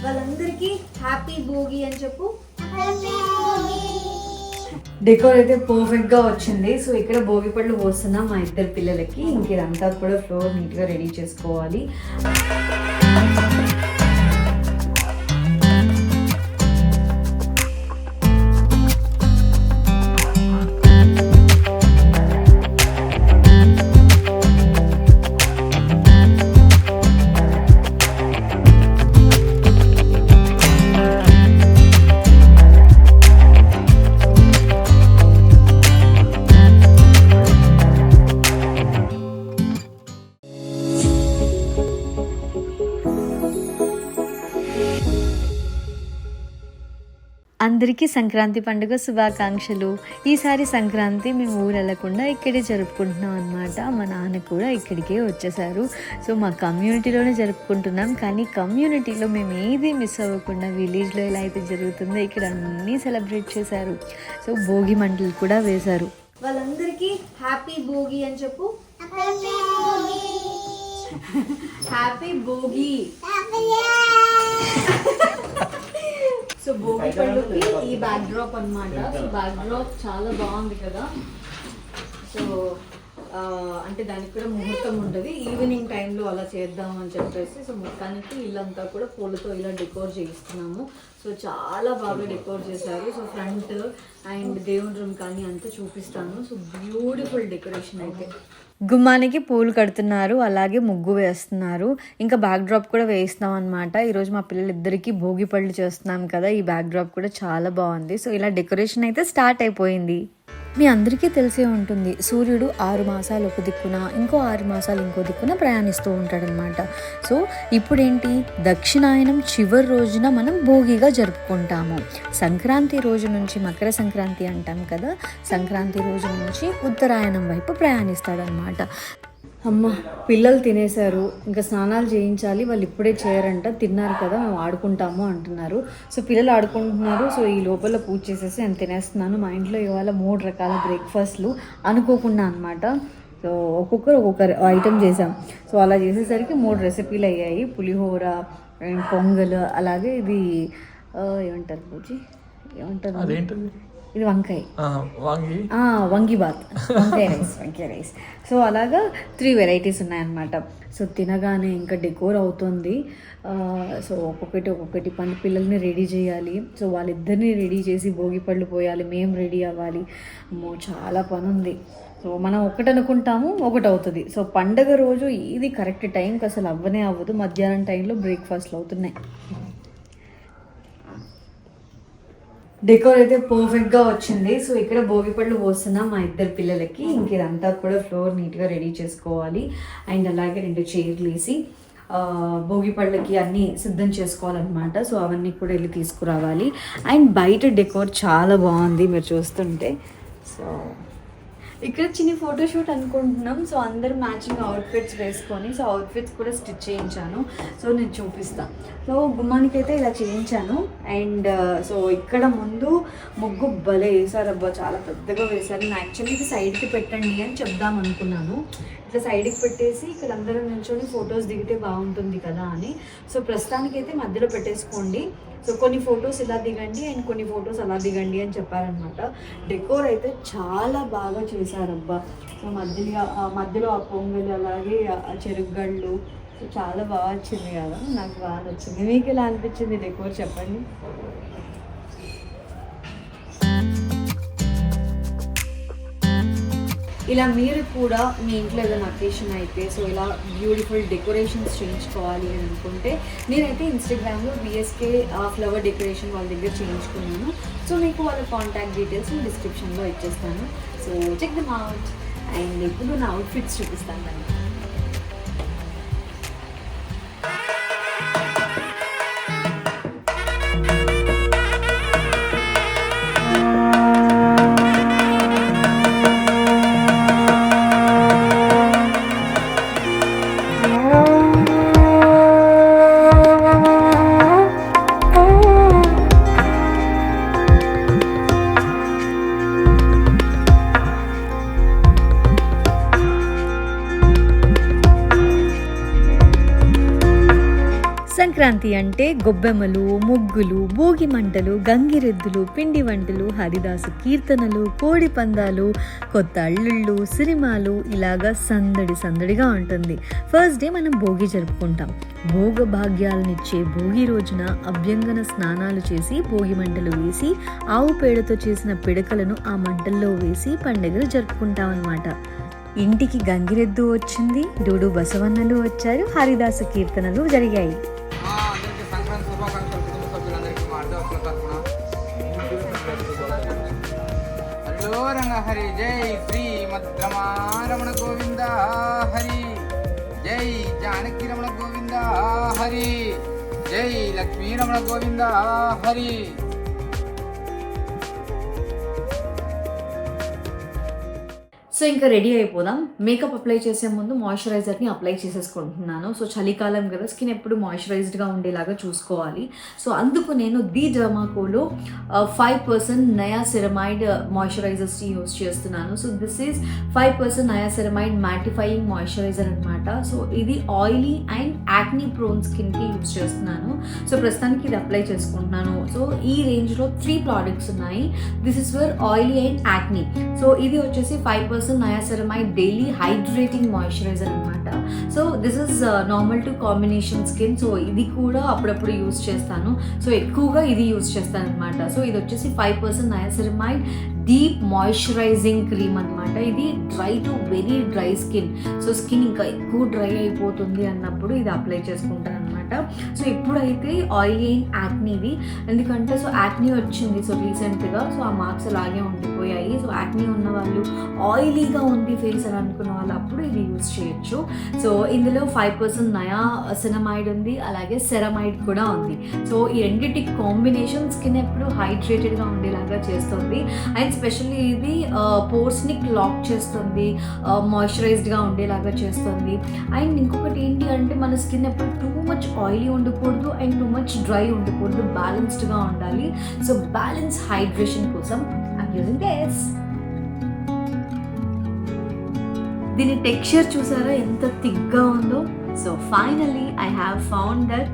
వాళ్ళందరికీ హ్యాపీ భోగి అని చెప్పు. డెకోర్ అయితే పర్ఫెక్ట్ గా వచ్చింది. సో ఇక్కడ భోగి పళ్ళు పోస్తున్నాం మా ఇద్దరు పిల్లలకి. ఇంక ఇదంతా కూడా ఫ్లోర్ నీట్ గా రెడీ చేసుకోవాలి. అందరికీ సంక్రాంతి పండుగ శుభాకాంక్షలు. ఈసారి సంక్రాంతి మేము ఊరు వెళ్లకుండా ఇక్కడే జరుపుకుంటున్నాం అన్నమాట. మా నాన్న కూడా ఇక్కడికే వచ్చేసారు. సో మా కమ్యూనిటీలోనే జరుపుకుంటున్నాం. కానీ కమ్యూనిటీలో మేము ఏది మిస్ అవ్వకుండా విలేజ్లో ఎలా అయితే జరుగుతుందో ఇక్కడ అన్నీ సెలబ్రేట్ చేశారు. సో భోగి మంటలు కూడా వేశారు. వాళ్ళందరికీ హ్యాపీ భోగి అని చెప్పు. హ్యాపీ భోగి. సో భోగి పళ్ళుకి ఈ బ్యాక్ డ్రాప్ అనమాట. సో బ్యాక్ డ్రాప్ చాలా బాగుంది కదా. సో అంటే దానికి కూడా ముహూర్తం ఉంటుంది. ఈవినింగ్ టైంలో అలా చేద్దాం అని చెప్పేసి సో మొత్తానికి ఇల్లంతా కూడా పూలతో ఇలా డెకోర్ చేయిస్తున్నాము. సో చాలా బాగా డెకోర్ చేశారు. సో ఫ్రంట్ అండ్ దేవుని రూమ్ కానీ అంతా చూపిస్తాను. సో బ్యూటిఫుల్ డెకరేషన్ అయితే. గుమ్మానికి పూలు కడుతున్నారు, అలాగే ముగ్గు వేస్తున్నారు, ఇంకా బ్యాక్ డ్రాప్ కూడా వేయిస్తున్నాం అనమాట. ఈరోజు మా పిల్లలిద్దరికీ భోగి పళ్ళు చేస్తున్నాం కదా, ఈ బ్యాక్ డ్రాప్ కూడా చాలా బాగుంది. సో ఇలా డెకరేషన్ అయితే స్టార్ట్ అయిపోయింది. మీ అందరికీ తెలిసే ఉంటుంది, సూర్యుడు 6 మాసాలు ఒక దిక్కున, ఇంకో 6 మాసాలు ఇంకో దిక్కున ప్రయాణిస్తూ ఉంటాడనమాట. సో ఇప్పుడేంటి, దక్షిణాయనం చివరి రోజున మనం భోగిగా జరుపుకుంటాము. సంక్రాంతి రోజు నుంచి మకర సంక్రాంతి అంటాం కదా, సంక్రాంతి రోజు నుంచి ఉత్తరాయణం వైపు ప్రయాణిస్తాడనమాట. అమ్మ పిల్లలు తినేశారు, ఇంకా స్నానాలు చేయించాలి. వాళ్ళు ఇప్పుడే చేయరంట, తిన్నారు కదా మేము ఆడుకుంటాము అంటున్నారు. సో పిల్లలు ఆడుకుంటున్నారు. సో ఈ లోపల పూజ చేసేసి నేను తినేస్తున్నాను. మా ఇంట్లో ఇవాళ 3 రకాల బ్రేక్ఫాస్ట్లు అనుకోకుండా అనమాట. సో ఒక్కొక్క ఐటెం చేసాం. సో అలా చేసేసరికి 3 రెసిపీలు అయ్యాయి. పులిహోర, పొంగల్, అలాగే ఇది ఏమంటారు పూజీ, ఏమంటారు, ఇది వంకాయ వంగి బాత్, వంకాయ రైస్. సో అలాగా 3 వెరైటీస్ ఉన్నాయన్నమాట. సో తినగానే ఇంకా డెకోర్ అవుతుంది. సో ఒక్కొక్కటి పిల్లల్ని రెడీ చేయాలి. సో వాళ్ళిద్దరిని రెడీ చేసి భోగి పళ్ళు పోయాలి, మేము రెడీ అవ్వాలి. చాలా పని ఉంది. సో మనం ఒకటి అనుకుంటాము, ఒకటి అవుతుంది. సో పండగ రోజు ఇది కరెక్ట్ టైంకి అసలు అవ్వనే అవ్వదు. మధ్యాహ్నం టైంలో బ్రేక్ఫాస్ట్లు అవుతున్నాయి. డెకోర్ అయితే పర్ఫెక్ట్గా వచ్చింది. సో ఇక్కడ భోగి పళ్ళు పోస్తున్నాం మా ఇద్దరు పిల్లలకి. ఇంక ఇదంతా కూడా ఫ్లోర్ నీట్గా రెడీ చేసుకోవాలి. అండ్ అలాగే 2 చైర్లు వేసి భోగి పళ్ళకి అన్నీ సిద్ధం చేసుకోవాలన్నమాట. సో అవన్నీ కూడా వెళ్ళి తీసుకురావాలి. అండ్ బయట డెకోర్ చాలా బాగుంది మీరు చూస్తుంటే. సో ఇక్కడ చిన్న ఫోటోషూట్ అనుకుంటున్నాం. సో అందరూ మ్యాచింగ్ అవుట్ఫిట్స్ వేసుకొని, సో అవుట్ఫిట్స్ కూడా స్టిచ్ చేయించాను. సో నేను చూపిస్తాను. సో గుమ్మానికి అయితే ఇలా చేయించాను. అండ్ సో ఇక్కడ ముందు ముగ్గు భలే వేసారబ్బా, చాలా పెద్దగా వేశారు. నేను యాక్చువల్లీ ఇది సైడ్కి పెట్టండి అని చెప్దాం అనుకున్నాను. ఇట్లా సైడ్కి పెట్టేసి ఇక్కడ అందరూ నిల్చొని ఫొటోస్ దిగితే బాగుంటుంది కదా అని. సో ప్రస్తుతానికైతే మధ్యలో పెట్టేసుకోండి. సో కొన్ని ఫొటోస్ ఇలా దిగండి అండ్ కొన్ని ఫొటోస్ అలా దిగండి అని చెప్పారనమాట. డెకోర్ అయితే చాలా బాగా చేశారబ్బా. సో మధ్యలో ఆ పొంగలు, అలాగే ఆ చెరుగళ్ళు, సో చాలా బాగా వచ్చింది కదా, నాకు బాగా నచ్చింది. మీకు ఎలా అనిపించింది డెకోర్ చెప్పండి. ఇలా మీరు కూడా మీ ఇంట్లో ఏదైనా అకేషన్ అయితే సో ఇలా బ్యూటిఫుల్ డెకరేషన్స్ చేయించుకోవాలి అని అనుకుంటే, నేనైతే ఇన్స్టాగ్రామ్లో BSK ఫ్లవర్ డెకరేషన్ వాళ్ళ దగ్గర చేయించుకున్నాను. సో మీకు వాళ్ళ కాంటాక్ట్ డీటెయిల్స్ డిస్క్రిప్షన్లో ఇచ్చేస్తాను. So check them out. And ఇప్పుడు నా అవుట్ఫిట్స్ చూపిస్తాను. సంక్రాంతి అంటే గొబ్బెమ్మలు, ముగ్గులు, భోగి మంటలు, గంగిరెద్దులు, పిండి వంటలు, హరిదాసు కీర్తనలు, కోడి పందాలు, కొత్త అల్లుళ్ళు, సినిమాలు, ఇలాగా సందడిగా ఉంటుంది. ఫస్ట్ డే మనం భోగి జరుపుకుంటాం. భోగ భాగ్యాలనిచ్చే భోగి రోజున అభ్యంగన స్నానాలు చేసి భోగి మంటలు వేసి ఆవు పేడతో చేసిన పిడకలను ఆ మంటల్లో వేసి పండుగలు జరుపుకుంటాం అన్నమాట. ఇంటికి గంగిరెద్దు వచ్చింది, డూడు బసవన్నలు వచ్చారు, హరిదాసు కీర్తనలు జరిగాయి. హరి జై శ్రీ రమణ గోవింద హరి, జై జానకి రమణ గోవింద హరి, జై లక్ష్మీ రమణ గోవింద హరి. సో ఇంకా రెడీ అయిపోదాం. మేకప్ అప్లై చేసే ముందు మాయిశ్చరైజర్ని అప్లై చేసేసుకుంటున్నాను. సో చలికాలం కదా, స్కిన్ ఎప్పుడు మాయిశ్చరైజ్డ్గా ఉండేలాగా చూసుకోవాలి. సో అందుకు నేను ది డర్మాకోలో 5% నయాసిరమైడ్ మాయిశ్చరైజర్స్ని యూస్ చేస్తున్నాను. So this is 5% niacinamide mattifying moisturiser అనమాట. సో ఇది ఆయిలీ అండ్ యాక్నీ ప్రోన్ స్కిన్కి యూస్ చేస్తున్నాను. సో ప్రస్తుతానికి ఇది అప్లై చేసుకుంటున్నాను. సో ఈ రేంజ్లో 3 ప్రోడక్ట్స్ ఉన్నాయి. This is for oily and acne. So ఇది వచ్చేసి 5% నయాసిరమైడ్ డైలీ హైడ్రేటింగ్ మాయిశ్చరైజర్ అనమాట. So this is normal to combination skin. So ఇది కూడా అప్పుడప్పుడు యూస్ చేస్తాను. సో ఎక్కువగా ఇది యూస్ చేస్తాను అనమాట. సో ఇది వచ్చేసి 5% నయాసిరమైడ్ డీప్ మాయిశ్చరైజింగ్ క్రీమ్ అనమాట. ఇది dry to very dry skin. So skin ఇంకా ఎక్కువ డ్రై అయిపోతుంది అన్నప్పుడు ఇది అప్లై చేసుకుంటాను అనమాట. సో ఇప్పుడైతే ఆయిలీ అండ్ యాక్నీది, ఎందుకంటే సో యాక్నీ వచ్చింది సో రీసెంట్గా. సో ఆ మార్క్స్ అలాగే ఉండిపోయాయి. సో యాక్నీ ఉన్న వాళ్ళు, ఆయిలీగా ఉంది ఫేస్ అని అనుకున్న వాళ్ళు అప్పుడు ఇది యూజ్ చేయొచ్చు. సో ఇందులో 5% నయాసినమైడ్ ఉంది, అలాగే సెరమైడ్ కూడా ఉంది. సో ఈ రెండింటి కాంబినేషన్ స్కిన్ ఎప్పుడు హైడ్రేటెడ్గా ఉండేలాగా చేస్తుంది. అండ్ స్పెషల్లీ ఇది పోర్స్ని క్లాక్ చేస్తుంది, మాయిశ్చరైజ్డ్గా ఉండేలాగా చేస్తుంది. అండ్ ఇంకొకటి ఏంటి అంటే మన స్కిన్ ఎప్పుడు టూ మచ్ ఆయిలీ ఉండకూడదు అండ్ టూ మచ్ డ్రై ఉండకూడదు, బ్యాలెన్స్డ్గా ఉండాలి. సో బ్యాలెన్స్ హైడ్రేషన్ కోసం ఐమ్ యూజింగ్ దిస్. దీని టెక్స్చర్ చూసారా ఎంత థిక్గా ఉందో. So finally I have found that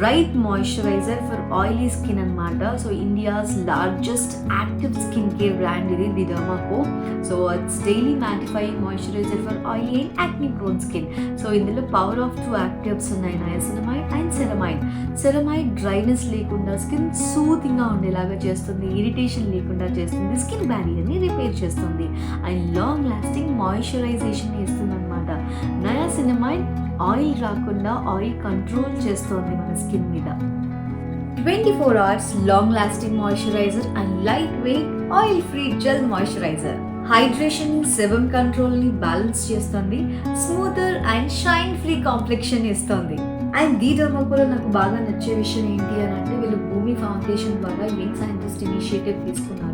right moisturiser for oily skin అనమాట. So India's largest active skin care brand ఇది, the Derma Co. So it's daily mattifying moisturiser for oily and acne prone skin. So ఇందులో power of 2 actives ఉన్నాయి, niacinamide and ceramide. Ceramide dryness లేకుండా skin సూతింగ్గా ఉండేలాగా చేస్తుంది, irritation లేకుండా చేస్తుంది, skin బ్యారియర్ని రిపేర్ చేస్తుంది అండ్ లాంగ్ లాస్టింగ్ మాయిశ్చరైజేషన్ ఇస్తుంది అనమాట. నయాసినమైడ్ ఆయిల్ రాకుండా ఆయిల్ కంట్రోల్ చేస్తుంది మన స్కిన్ మీద. 24 hours long lasting moisturiser and light weight oil free gel moisturiser. Hydration, sebum కంట్రోల్ని బ్యాలెన్స్ చేస్తుంది, smoother and shine free complexion ఇస్తుంది. అండ్ ది డర్మాకోలో నాకు బాగా నచ్చే విషయం ఏంటి అని అంటే, వీళ్ళు భూమి ఫౌండేషన్ ద్వారా యంగ్ సైంటిస్ట్ ఇనిషియేటివ్ తీసుకున్నారు.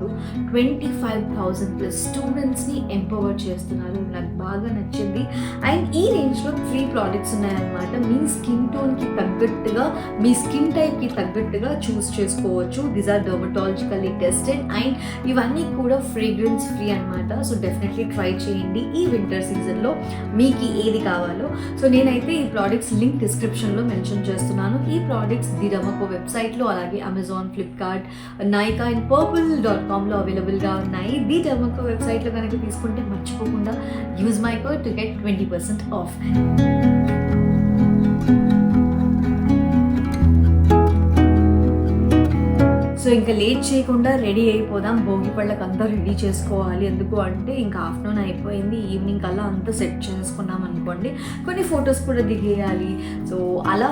25,000+ స్టూడెంట్స్ని ఎంపవర్ చేస్తున్నారు. నాకు బాగా నచ్చింది. అండ్ ఈ రేంజ్లో 3 ప్రోడక్ట్స్ ఉన్నాయన్నమాట. మీ స్కిన్ టోన్కి తగ్గట్టుగా, మీ స్కిన్ టైప్కి తగ్గట్టుగా చూస్ చేసుకోవచ్చు. These are dermatologically tested and ఇవన్నీ కూడా ఫ్రేగ్రెన్స్ ఫ్రీ అనమాట. సో డెఫినెట్లీ ట్రై చేయండి ఈ వింటర్ సీజన్లో మీకు ఏది కావాలో. సో నేనైతే ఈ ప్రోడక్ట్స్ లింక్ డిస్క్రిప్షన్లో మెన్షన్ చేస్తున్నాను. ఈ ప్రోడక్ట్స్ ది డర్మాకో వెబ్సైట్లో, అలాగే అమెజాన్, ఫ్లిప్కార్ట్, నైకా అండ్ purple.comలో అవైలబుల్గా ఉన్నాయి. ది డర్మాకో వెబ్సైట్లో కనుక తీసుకుంటే మర్చిపోకుండా use my code to get 20% of. So ఇంకా లేట్ చేయకుండా రెడీ అయిపోదాం. భోగి పళ్ళకి అంతా రెడీ చేసుకోవాలి. ఎందుకు అంటే ఇంకా ఆఫ్టర్నూన్ అయిపోయింది, ఈవినింగ్ కల్లా అంతా సెట్ చేసుకున్నాం అనుకోండి. కొన్ని ఫొటోస్ కూడా దిగేయాలి. సో అలా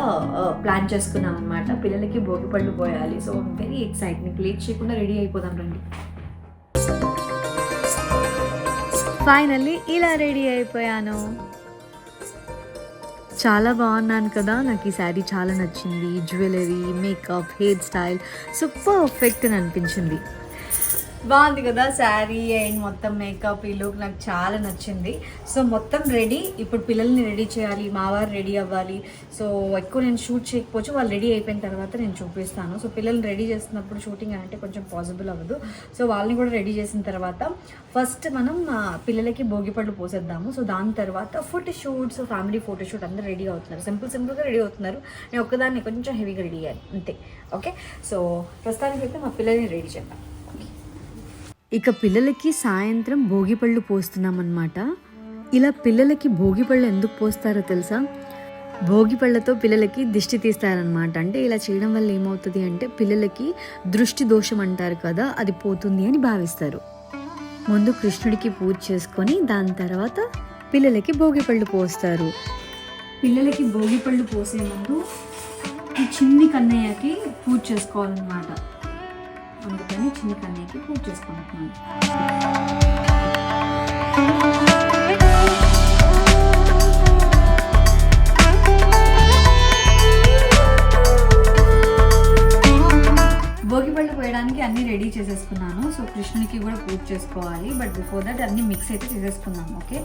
ప్లాన్ చేసుకున్నాం అనమాట. పిల్లలకి భోగి పళ్ళు పోయాలి. So very exciting. లేట్ చేయకుండా రెడీ అయిపోదాం రండి. ఫైనల్లీ ఇలా రెడీ అయిపోయాను. చాలా బాగున్నాను కదా. నాకు ఈ శారీ చాలా నచ్చింది. Jewellery, makeup, hair style so perfect అని అనిపించింది. బాగుంది కదా శారీ అండ్ మొత్తం మేకప్ ఈ లుక్ నాకు చాలా నచ్చింది. సో మొత్తం రెడీ. ఇప్పుడు పిల్లల్ని రెడీ చేయాలి, మా వారు రెడీ అవ్వాలి. సో ఎక్కువ నేను షూట్ చేయకపోవచ్చు, వాళ్ళు రెడీ అయిపోయిన తర్వాత నేను చూపిస్తాను. సో పిల్లల్ని రెడీ చేస్తున్నప్పుడు షూటింగ్ అంటే కొంచెం పాసిబుల్ అవ్వదు. సో వాళ్ళని కూడా రెడీ చేసిన తర్వాత ఫస్ట్ మనం పిల్లలకి భోగిపళ్ళు పోసేద్దాము. సో దాని తర్వాత ఫోటోషూట్స్, ఫ్యామిలీ ఫోటోషూట్ అందరూ రెడీ అవుతున్నారు. సింపుల్గా రెడీ అవుతున్నారు. నేను ఒక్కదాన్ని కొంచెం హెవీగా రెడీ అయ్యాను అంతే. ఓకే, సో ప్రస్తుతానికి అయితే మా పిల్లల్ని రెడీ చేద్దాం. ఇక పిల్లలకి సాయంత్రం భోగిపళ్ళు పోస్తున్నామన్నమాట. ఇలా పిల్లలకి భోగిపళ్ళు ఎందుకు పోస్తారో తెలుసా? భోగిపళ్ళతో పిల్లలకి దిష్టి తీస్తారనమాట. అంటే ఇలా చేయడం వల్ల ఏమవుతుంది అంటే పిల్లలకి దృష్టి దోషం అంటారు కదా, అది పోతుంది అని భావిస్తారు. ముందు కృష్ణుడికి పూజ చేసుకొని దాని తర్వాత పిల్లలకి భోగిపళ్ళు పోస్తారు. పిల్లలకి భోగిపళ్ళు పోసే ముందు ఈ చిన్ని కన్నయ్యకి పూజ చేసుకోవాలన్నమాట. అందుకని చిన్ని కన్నయ్యకి పూజ చేసుకుంటున్నాను. భోగిపళ్ళు పోయడానికి అన్నీ రెడీ చేసేసుకున్నాను. సో కృష్ణునికి కూడా పూజ చేసుకోవాలి. బట్ బిఫోర్ దట్ అన్నీ మిక్స్ అయితే చేసేసుకున్నాం. ఓకే,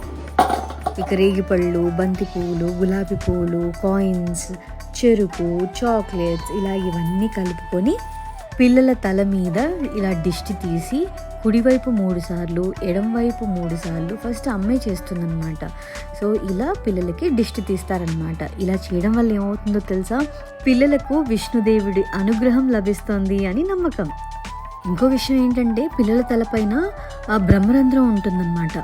ఇక రేగిపళ్ళు, బంతి పువ్వులు, గులాబీ పువ్వులు, కాయిన్స్, చెరుకు, చాక్లెట్స్ ఇలా ఇవన్నీ కలుపుకొని పిల్లల తల మీద ఇలా దిష్టి తీసి కుడివైపు 3 సార్లు, ఎడంవైపు 3 సార్లు ఫస్ట్ అమ్మే చేస్తుందన్నమాట. సో ఇలా పిల్లలకి దిష్టి తీస్తారనమాట. ఇలా చేయడం వల్ల ఏమవుతుందో తెలుసా? పిల్లలకు విష్ణుదేవుడి అనుగ్రహం లభిస్తుంది అని నమ్మకం. ఇంకో విషయం ఏంటంటే పిల్లల తలపైన ఆ బ్రహ్మరంధ్రం ఉంటుందన్నమాట.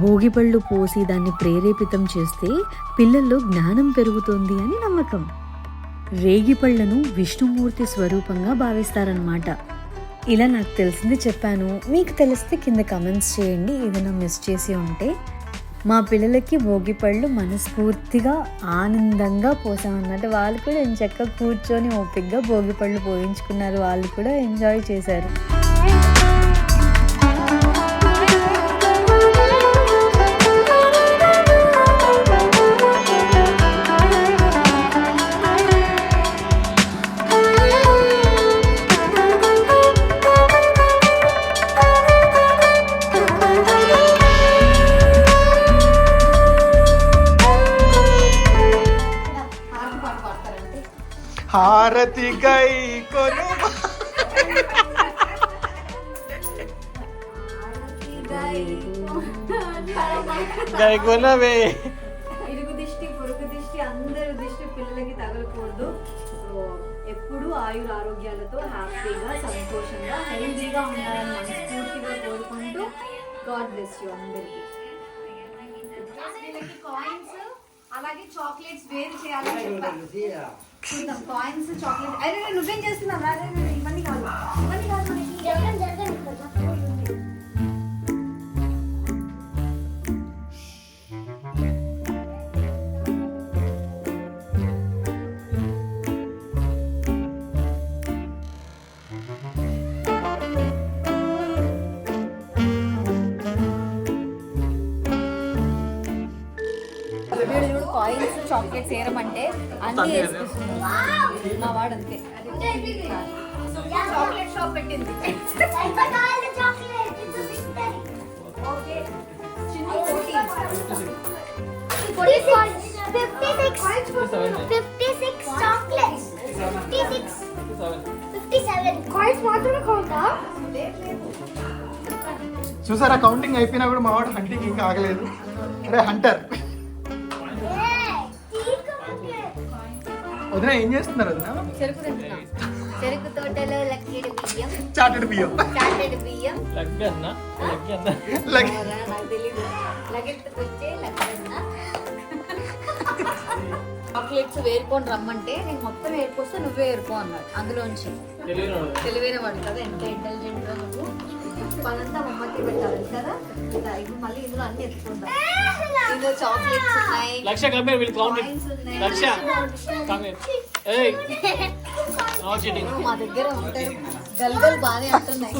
భోగిపళ్ళు పోసి దాన్ని ప్రేరేపితం చేస్తే పిల్లల్లో జ్ఞానం పెరుగుతుంది అని నమ్మకం. రేగిపళ్లను విష్ణుమూర్తి స్వరూపంగా భావిస్తారనమాట. ఇలా నాకు తెలిసింది చెప్పాను. మీకు తెలిస్తే కింద కమెంట్స్ చేయండి ఏదైనా మిస్ చేసి ఉంటే. మా పిల్లలకి భోగిపళ్ళు మనస్ఫూర్తిగా ఆనందంగా పోసామన్నమాట. వాళ్ళు కూడా చక్కగా కూర్చొని ఓపికగా భోగిపళ్ళు పోయించుకున్నారు. వాళ్ళు కూడా ఎంజాయ్ చేశారు. హారతి గై కొను గై కొనవే. ఇరుగు దిష్టి, పొరుగు దిష్టి, అందరి దిష్టి పిల్లలకి తగలకూడదు. సో ఎప్పుడు ఆయుర ఆరోగ్యాలతో హ్యాపీగా, సంతోషంగా, హెల్దీగా ఉండాలని మనస్ఫూర్తిగా కోరుకుంటూ గాడ్ బ్లెస్ యూ అందరికీ. కాయిన్స్ అలాగే చాక్లెట్స్ వేరు చేయాలని చెప్పాను. చూద్దాం, కాయిన్స్, చాక్లెట్. అరే నువ్వేం చేస్తున్నావు? ఇవన్నీ కాదు, ఇవన్నీ కాదు. కాయిన్స్, చాక్లెట్స్ ఏరమంటే అన్ని వేసుకుంటున్నాను. మా వాడు అంతే, చాక్లెట్ షాప్ పెట్టింది. ఓకే, చిన్న 56 చూసారా, కౌంటింగ్ అయిపోయినా కూడా మా వాడు హంటింగ్ ఇంకా ఆగలేదు. అరే హంటర్ వదిన ఏం చేస్తున్నారు? వదిన చెరుకు తింటున్నాం. చెరుకు తోటలో లక్కిడి బియ్యం, చాటెడ్ బియ్యం, చాటెడ్ బియ్యం. లగ్ నాకు తెలీదు. లగెత్తుకొచ్చే లగ్గన్న. చాక్లెట్స్ వేరుకొని రమ్మంటే నేను మొత్తం ఏరుకొస్తే నువ్వే ఏరుకో అన్నాడు. అందులోంచి తెలివైన వాడు కదా, ఎంత ఇంటెలిజెంట్ గా నువ్వు. పనంతా మమ్మకి పెట్టాలి కదా. ఇప్పుడు మళ్ళీ ఇందులో అన్ని ఎత్తుకుంటా. ఇందులో చాక్లెట్స్ ఉన్నాయి, కాయిన్స్ ఉన్నాయి. మా దగ్గర ఉంటారు గల్గలు బాగానే అంటున్నాయి.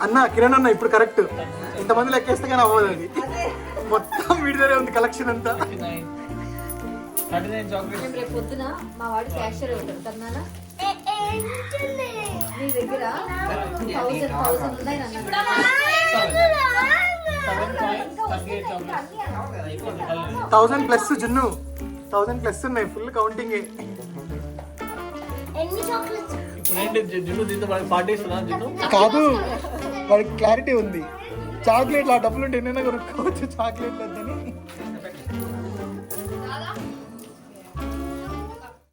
అన్న కిరణ్ అన్న ఇప్పుడు కరెక్ట్. ఇంతమంది లెక్కేస్తే కానీ అవ్వదు అది. మొత్తం వీడియోనే ఉంది కలెక్షన్ అంతా. మేము రేపు పొద్దున మా వాడు క్యాషియర్ అవుతాడు కదా. నీ దగ్గర 1000 ఉన్నాయి అన్న. 1000 ప్లస్ జున్ను, 1000 ప్లస్ ఉన్నాయి. Full counting. కాదు వాడికి క్లారిటీ ఉంది. చాక్లెట్లు ఆ డబ్బులు ఉంటే ఎన్నైనా కొనుక్కోవచ్చు. చాక్లెట్లు వద్దని